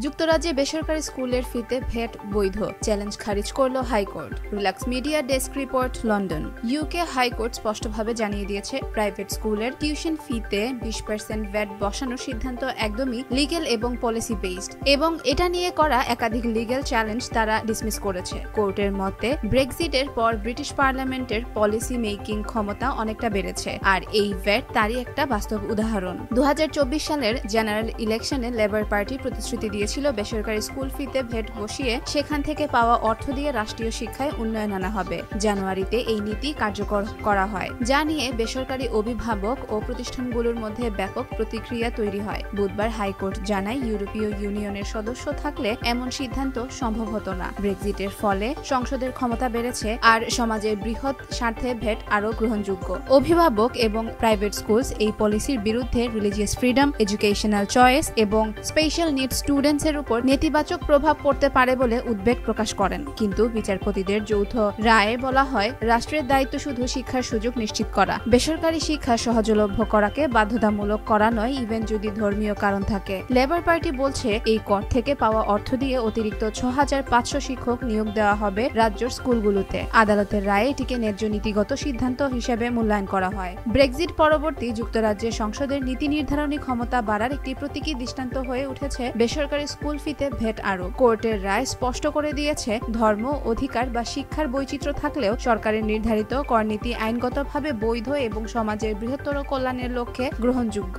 যুক্তরাজ্যে বেসরকারি স্কুলের ফিতে ভ্যাট বৈধ, চ্যালেঞ্জ খারিজ করল high court. Relax media desk report, London. UK high court স্পষ্টভাবে জানিয়ে দিয়েছে, প্রাইভেট স্কুলের টিউশন ফিতে 20% ভ্যাট বসানোর সিদ্ধান্ত একদমই লিগ্যাল এবং পলিসি বেসড, এবং এটা নিয়ে করা একাধিক লিগ্যাল চ্যালেঞ্জ তারা ডিসমিস করেছে। কোর্টের মতে, ব্রেক্সিটের পর ব্রিটিশ পার্লামেন্টের পলিসি মেকিং ক্ষমতা অনেকটা বেড়েছে, আর এই ভ্যাট তারই একটা বাস্তব উদাহরণ। 2024 সালের জেনারেল ইলেকশনে লেবার পার্টি প্রতিশ্রুতি দিয়েছিল বেসরকারি স্কুল ফিতে ভ্যাট বসিয়ে সেখান থেকে পাওয়া অর্থ দিয়ে রাষ্ট্রীয় শিক্ষায় উন্নয়ন আনা হবে। জানুয়ারিতে এই নীতি কার্যকর করা হয়, যা নিয়ে বেসরকারি অভিভাবক ও প্রতিষ্ঠানগুলোর মধ্যে ব্যাপক প্রতিক্রিয়া তৈরি হয়। বুধবার হাইকোর্ট জানায়, ইউরোপীয় ইউনিয়নের সদস্য থাকলে এমন সিদ্ধান্ত সম্ভব হতো না। ব্রেক্সিটের ফলে সংসদের ক্ষমতা বেড়েছে, আর সমাজের বৃহৎ স্বার্থে ভ্যাট আরও গ্রহণযোগ্য। অভিভাবক এবং প্রাইভেট স্কুলস এই পলিসির বিরুদ্ধে রিলিজিয়াস ফ্রিডম, এডুকেশনাল চয়েস এবং স্পেশাল নিডস স্টুডেন্টস এর উপর নেতিবাচক প্রভাব পড়তে পারে বলে উদ্বেগ প্রকাশ করেন। কিন্তু বিচারপতিদের যৌথ রায়ে বলা হয়, রাষ্ট্রের দায়িত্ব শুধু শিক্ষার সুযোগ নিশ্চিত করা, বেসরকারি শিক্ষা সহজলভ্য করাকে বাধ্যতামূলক করা নয়, ইভেন যদি ধর্মীয় কারণ থাকে। লেবার পার্টি বলছে, এই কর থেকে পাওয়া অর্থ দিয়ে অতিরিক্ত 6500 শিক্ষক নিয়োগ দেওয়া হবে রাজ্যের স্কুলগুলোতে। আদালতের রায়ে এটিকে ন্যায্য নীতিগত সিদ্ধান্ত হিসেবে মূল্যায়ন করা হয়। ব্রেক্সিট পরবর্তী যুক্তরাজ্যের সংসদের নীতি নির্ধারণী ক্ষমতা বাড়ার একটি প্রতীকী দৃষ্টান্ত হয়ে উঠেছে বেসরকারি স্কুল ফিতে ভ্যাট আরোপ। কোর্টের রায় স্পষ্ট করে দিয়েছে, ধর্ম, অধিকার বা শিক্ষার বৈচিত্র্য থাকলেও সরকারের নির্ধারিত করনীতি আইনগতভাবে বৈধ এবং সমাজের বৃহত্তর কল্যাণের লক্ষ্যে গ্রহণযোগ্য।